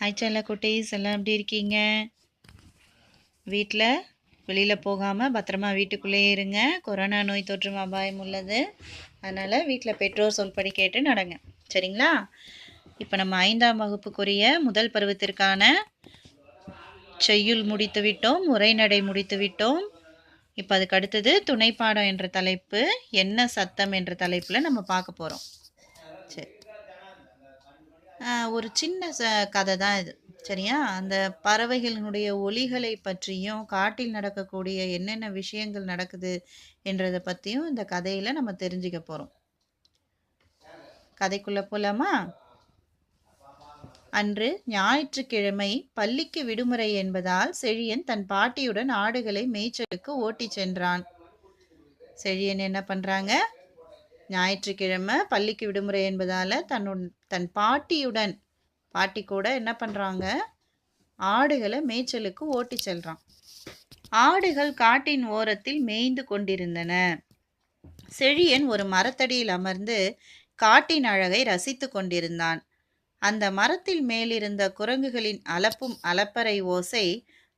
Hi செல்ல குட்டீஸ், எல்லாம் எப்படி இருக்கீங்க? வீட்டில் வெளியில் போகாமல் பத்திரமா வீட்டுக்குள்ளேயே இருங்க. கொரோனா நோய் தொற்றும் அபாயம் உள்ளது. அதனால் வீட்டில் பெற்றோர் சொல்படி கேட்டு நடங்க, சரிங்களா? இப்போ நம்ம 5ஆம் வகுப்புக்குரிய முதல் பருவத்திற்கான செய்யுள் முடித்து விட்டோம், உரைநடை முடித்து விட்டோம். இப்போ அதுக்கு அடுத்தது துணைப்பாடம் என்ற தலைப்பு, என்ன சத்தம் என்ற தலைப்பில் நம்ம பார்க்க போகிறோம். சரி, ஒரு சின்ன கதை தான் இது, சரியா? அந்த பறவைகளினுடைய ஒலிகளை பற்றியும் காட்டில் நடக்கக்கூடிய என்னென்ன விஷயங்கள் நடக்குது என்றதை பற்றியும் இந்த கதையில் நம்ம தெரிஞ்சுக்க போகிறோம். கதைக்குள்ளே போகலாமா? அன்று ஞாயிற்றுக்கிழமை, பள்ளிக்கு விடுமுறை என்பதால் செழியன் தன் பாட்டியுடன் ஆடுகளை மேய்ச்சலுக்கு ஓட்டி சென்றான். செழியன் என்ன பண்ணுறாங்க? ஞாயிற்றுக்கிழமை பள்ளிக்கு விடுமுறை என்பதால் தன் பாட்டியுடன், பாட்டி கூட என்ன பண்ணுறாங்க? ஆடுகளை மேய்ச்சலுக்கு ஓட்டி செல்றான். ஆடுகள் காட்டின் ஓரத்தில் மேய்ந்து கொண்டிருந்தன. செழியன் ஒரு மரத்தடியில் அமர்ந்து காட்டின் அழகை ரசித்து கொண்டிருந்தான். அந்த மரத்தில் மேலிருந்த குரங்குகளின் அலப்பும் அலப்பறை ஓசை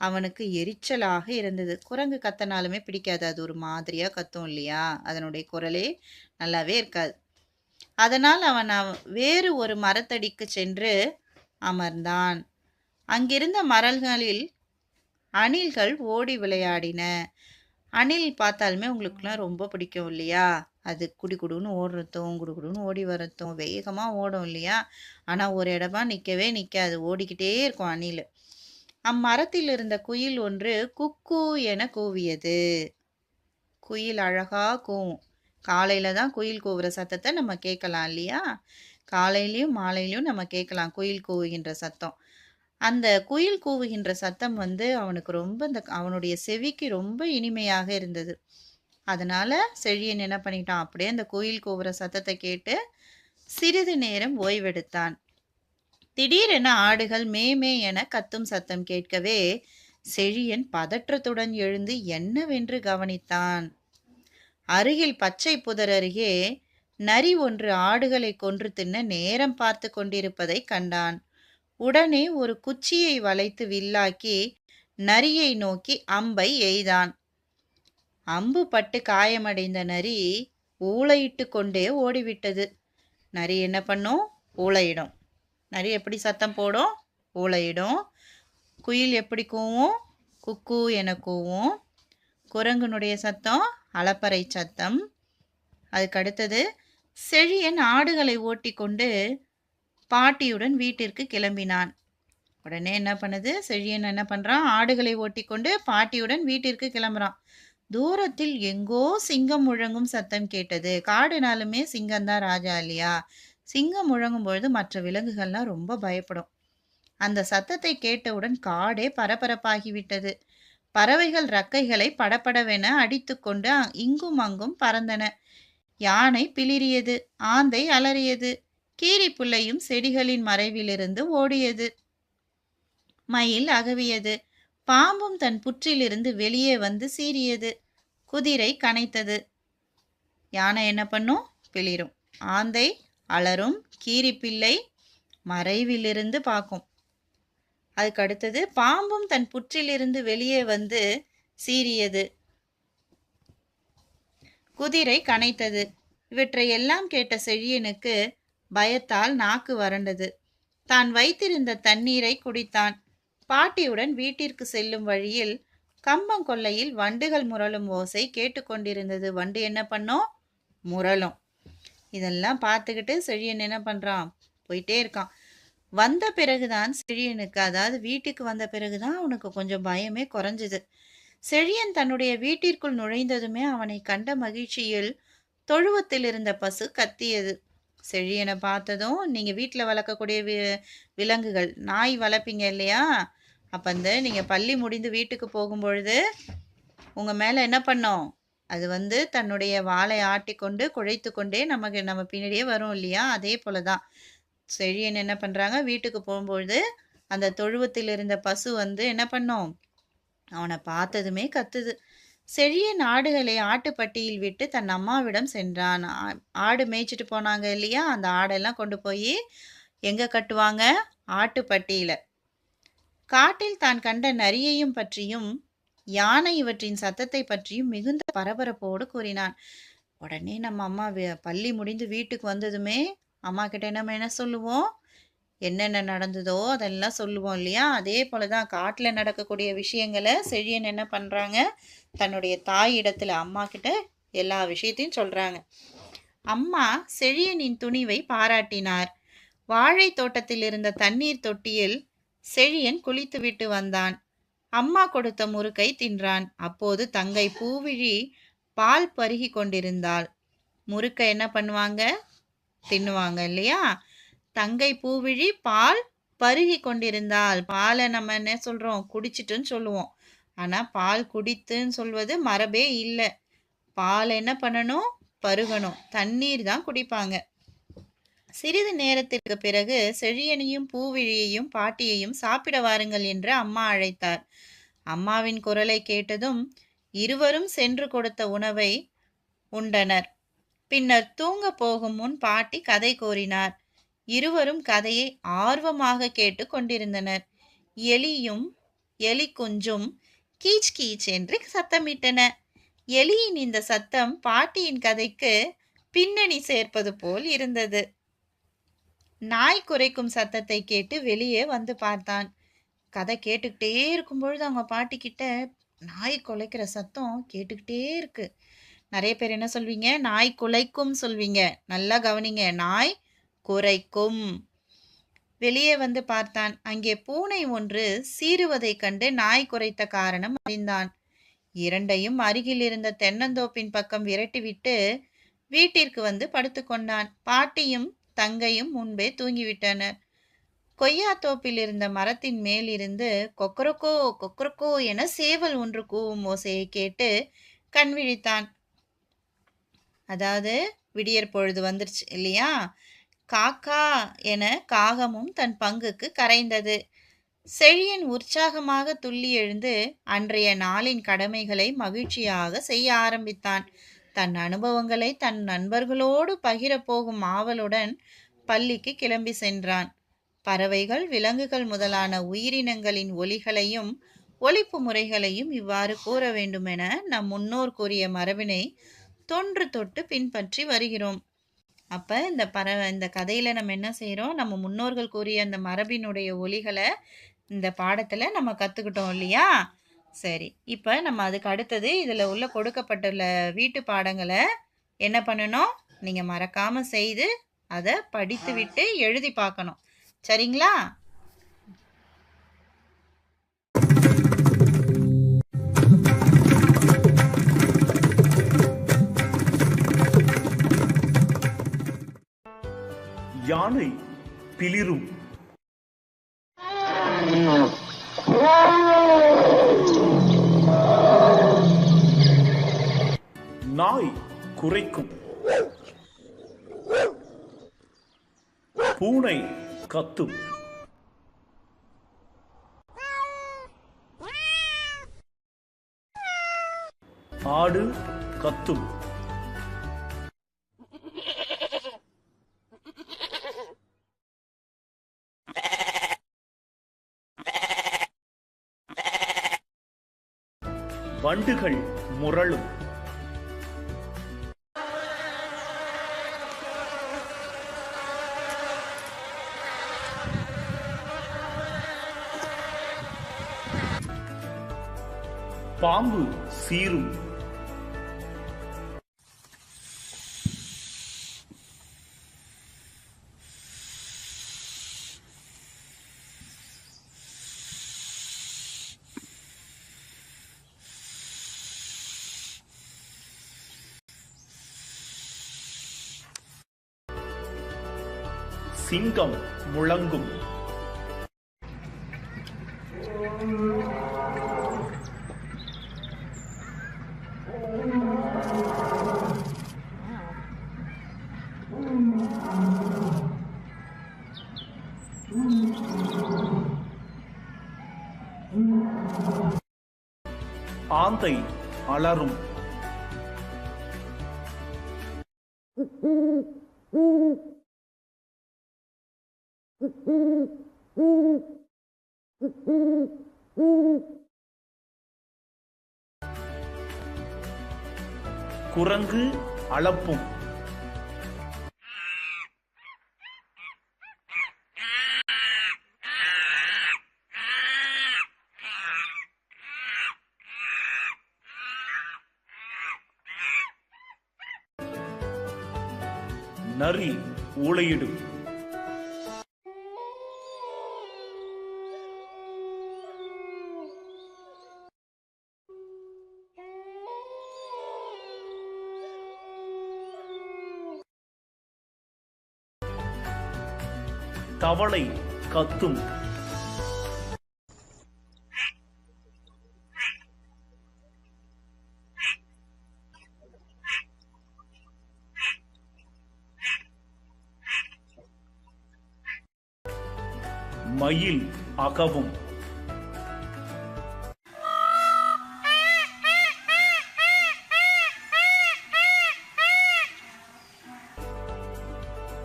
அவனுக்கு எரிச்சலாக இருந்தது. குரங்கு கத்தனாலுமே பிடிக்காது, அது ஒரு மாதிரியா கத்தும் இல்லையா? அதனுடைய குரலே நல்லாவே இருக்காது. அதனால் அவன் வேறு ஒரு மரத்தடிக்கு சென்று அமர்ந்தான். அங்கிருந்த மரங்களில் அணில்கள் ஓடி விளையாடின. அணில் பார்த்தாலுமே உங்களுக்குலாம் ரொம்ப பிடிக்கும் இல்லையா? அது குடுன்னு ஓடுறதும் குடுன்னு ஓடி வரத்தும் வேகமாக ஓடும் இல்லையா? ஆனால் ஒரு இடமா நிற்கவே நிற்காது, ஓடிக்கிட்டே இருக்கும் அணில். அம்மரத்தில் இருந்த குயில் ஒன்று குக்கு என கூவியது. குயில் அழகா கூவும். காலையில தான் குயில் கூவுற சத்தத்தை நம்ம கேட்கலாம் இல்லையா? காலையிலையும் மாலையிலையும் நம்ம கேட்கலாம் குயில் கூவுகின்ற சத்தம். அந்த குயில் கூவுகின்ற சத்தம் அவனுக்கு ரொம்ப அவனுடைய செவிக்கு ரொம்ப இனிமையாக இருந்தது. அதனால செழியன் என்ன பண்ணிட்டான்? அப்படியே அந்த குயில் கூவுற சத்தத்தை கேட்டு சிறிது நேரம் ஓய்வெடுத்தான். திடீரென ஆடுகள் மேமே என கத்தும் சத்தம் கேட்கவே செழியன் பதற்றத்துடன் எழுந்து என்னவென்று கவனித்தான். அருகில் பச்சை புதர் அருகே நரி ஒன்று ஆடுகளை கொன்று தின்ன நேரம் பார்த்து கொண்டிருப்பதை கண்டான். உடனே ஒரு குச்சியை வளைத்து வில்லாக்கி நரியை நோக்கி அம்பை எய்தான். அம்பு பட்டு காயமடைந்த நரி ஊளையிட்டு கொண்டே ஓடிவிட்டது. நரி என்ன பண்ணும்? ஊளையிடும். நரி எப்படி சத்தம் போடும்? ஊளையிடும். குயில் எப்படி கூவும்? குக்கு என கூவும். குரங்குனுடைய சத்தம் அலப்பறை சத்தம். அதுக்கு அடுத்தது செழியன் ஆடுகளை ஓட்டி கொண்டு பாட்டியுடன் வீட்டிற்கு கிளம்பினான். உடனே என்ன பண்ணுது? செழியன் என்ன பண்ணுறான்? ஆடுகளை ஓட்டி கொண்டு பாட்டியுடன் வீட்டிற்கு கிளம்புறான். தூரத்தில் எங்கோ சிங்கம் முழங்கும் சத்தம் கேட்டது. காடுனாலுமே சிங்கம்தான் ராஜா இல்லையா? சிங்கம் முழங்கும் பொழுது மற்ற விலங்குகள்லாம் ரொம்ப பயப்படும். அந்த சத்தத்தை கேட்டவுடன் காடே பரபரப்பாகிவிட்டது. பறவைகள் ரக்கைகளை படபடவென அடித்து கொண்டு இங்கும் அங்கும் பறந்தன. யானை பிளிரியது, ஆந்தை அலறியது, கீரி புள்ளையும் செடிகளின் மறைவிலிருந்து ஓடியது. மயில் அகவியது, பாம்பும் தன் புற்றிலிருந்து வெளியே வந்து சீறியது, குதிரை கனைத்தது. யானை என்ன பண்ணும்? பிளிரும். ஆந்தை அலரும், கீரிப்பிள்ளை மறைவிலிருந்து பார்க்கும். அதுக்கு அடுத்தது பாம்பும் தன் புற்றிலிருந்து வெளியே வந்து சீறியது, குதிரை கனைத்தது. இவற்றை எல்லாம் கேட்ட செழியனுக்கு பயத்தால் நாக்கு வறண்டது. தான் வைத்திருந்த தண்ணீரை குடித்தான். பாட்டியுடன் வீட்டிற்கு செல்லும் வழியில் கம்பங்கொல்லையில் வண்டுகள் முரளும் ஓசை கேட்டுக்கொண்டிருந்தது. வண்டு என்ன பண்ணும்? முரளும். இதெல்லாம் பார்த்துக்கிட்டு செழியன் என்ன பண்ணுறான்? போயிட்டே இருக்கான். வந்த பிறகுதான் செழியனுக்கு, அதாவது வீட்டுக்கு வந்த பிறகுதான் அவனுக்கு கொஞ்சம் பயமே குறைஞ்சிது. செழியன் தன்னுடைய வீட்டிற்குள் நுழைந்ததுமே அவனை கண்ட மகிழ்ச்சியில் தொழுவத்தில் இருந்த பசு கத்தியது. செழியனை பார்த்ததும், நீங்கள் வீட்டில் வளர்க்கக்கூடிய விலங்குகள், நாய் வளர்ப்பீங்க இல்லையா? அப்போ நீங்கள் பள்ளி முடிந்து வீட்டுக்கு போகும்பொழுது உங்கள் மேலே என்ன பண்ணோம்? அது தன்னுடைய வாளை ஆட்டி கொண்டு குழைத்து கொண்டே நம்ம பின்னாடியே வரும் இல்லையா? அதே போல தான் செழியன் என்ன பண்ணுறாங்க? வீட்டுக்கு போகும்பொழுது அந்த தொழுவத்தில் இருந்த பசு என்ன பண்ணோம்? அவனை பார்த்ததுமே கத்துது. செழியன் ஆடுகளை ஆட்டுப்பட்டியில் விட்டு தன் அம்மாவிடம் சென்றான். ஆடு மேய்ச்சிட்டு போனாங்க இல்லையா? அந்த ஆடெல்லாம் கொண்டு போய் எங்கே கட்டுவாங்க? ஆட்டுப்பட்டியில். காட்டில் தான் கண்ட நரியையும் பற்றியும் யானை இவற்றின் சத்தத்தை பற்றியும் மிகுந்த பரபரப்போடு கூறினான். உடனே நம்ம அம்மா பள்ளி முடிந்து வீட்டுக்கு வந்ததுமே அம்மா கிட்ட நம்ம என்ன சொல்லுவோம்? என்னென்ன நடந்ததோ அதெல்லாம் சொல்லுவோம் இல்லையா? அதே போல தான் காட்டுல நடக்கக்கூடிய விஷயங்கள செழியன் என்ன பண்றாங்க? தன்னுடைய தாய் இடத்துல அம்மா கிட்ட எல்லா விஷயத்தையும் சொல்றாங்க. அம்மா செழியனின் துணிவை பாராட்டினார். வாழை தோட்டத்தில் இருந்த தண்ணீர் தொட்டியில் செழியன் குளித்துவிட்டு வந்தான். அம்மா கொடுத்த முறுக்கை தின்றான். அப்போது தங்கை பூவிழி பால் பருகி கொண்டிருந்தாள். முறுக்கை என்ன பண்ணுவாங்க? தின்னுவாங்க இல்லையா? தங்கை பூவிழி பால் பருகி கொண்டிருந்தாள். பாலை நம்ம என்ன சொல்றோம்? குடிச்சிட்டுன்னு சொல்லுவோம். ஆனா பால் குடித்துன்னு சொல்வது மரபே இல்லை. பால் என்ன பண்ணணும்? பருகணும். தண்ணீர் தான் குடிப்பாங்க. சிறிது நேரத்திற்கு பிறகு செழியனையும் பூவிழியையும் பாட்டியையும் சாப்பிட வாருங்கள் என்று அம்மா அழைத்தார். அம்மாவின் குரலை கேட்டதும் இருவரும் சென்று கொடுத்த உணவை உண்டனர். பின்னர் தூங்க போகும் முன் பாட்டி கதை கூறினார். இருவரும் கதையை ஆர்வமாக கேட்டு கொண்டிருந்தனர். எலியும் எலி குஞ்சும் கீச் கீச் என்று சத்தமிட்டன. எலியின் இந்த சத்தம் பாட்டியின் கதைக்கு பின்னணி சேர்ப்பது போல் இருந்தது. நாய் குரைக்கும் சத்தத்தை கேட்டு வெளியே வந்து பார்த்தான். கதை கேட்டுக்கிட்டே இருக்கும் பொழுது அவங்க பாட்டி கிட்ட நாய் குலைக்கிற சத்தம் கேட்டுக்கிட்டே இருக்கு. நிறைய பேர் என்ன சொல்வீங்க? நாய் குலைக்கும் சொல்வீங்க. நல்லா கவனிங்க. நாய் குரைக்கும். வெளியே வந்து பார்த்தான். அங்கே பூனை ஒன்று சீறுவதைக் கண்டு நாய் குரைத்த காரணம் அறிந்தான். இரண்டையும் அருகில் இருந்த தென்னந்தோப்பின் பக்கம் விரட்டிவிட்டு வீட்டிற்கு வந்து படுத்துக்கொண்டான். பாட்டியும் தங்கையும் முன்பே தூங்கிவிட்டனர். கொய்யா தோப்பில் இருந்த மரத்தின் மேல் இருந்து கொக்கரக்கோ கொக்கரக்கோ என சேவல் ஒன்று கூவும் ஓசையை கேட்டு கண் விழித்தான். அதாவது விடியற் பொழுது வந்துருச்சு இல்லையா? காக்கா என காகமும் தன் பங்குக்கு கரைந்தது. செழியன் உற்சாகமாக துள்ளி எழுந்து அன்றைய நாளின் கடமைகளை மகிழ்ச்சியாக செய்ய ஆரம்பித்தான். தன் அனுபவங்களை தன் நண்பர்களோடு பகிரப்போகும் ஆவலுடன் பள்ளிக்கு கிளம்பி சென்றான். பறவைகள், விலங்குகள் முதலான உயிரினங்களின் ஒலிகளையும் ஒலிப்பு முறைகளையும் இவ்வாறு கூற வேண்டுமென நம் முன்னோர் கூறிய மரபினை தொன்று தொட்டு பின்பற்றி வருகிறோம். அப்ப இந்த கதையில நம்ம என்ன செய்யறோம்? நம்ம முன்னோர்கள் கூறிய அந்த மரபினுடைய ஒலிகளை இந்த பாடத்துல நம்ம கத்துக்கிட்டோம் இல்லையா? சரி, இப்ப நம்ம அதுக்கு அடுத்தது இதுல உள்ள கொடுக்கப்பட்டுள்ள வீட்டு பாடங்களை என்ன பண்ணணும்? நீங்க மறக்காம செய்து அதை படித்து விட்டு எழுதி பார்க்கணும். சரிங்களா? யானை பிளிரும். நாய் குரைக்கும். பூனை கத்தும். ஆடு கத்தும். வண்டுகள் முரளும். பாம்பு சீரும். சிங்கம் முழங்கும். ஆந்தை அலறும். குரங்கு அளப்பும். நரி ஊளையிடும். தவளை கத்தும். மயில் அகவும்.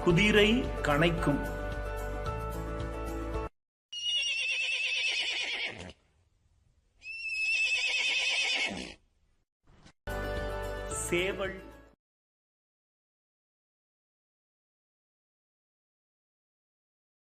குதிரை கனைக்கும். சேவல்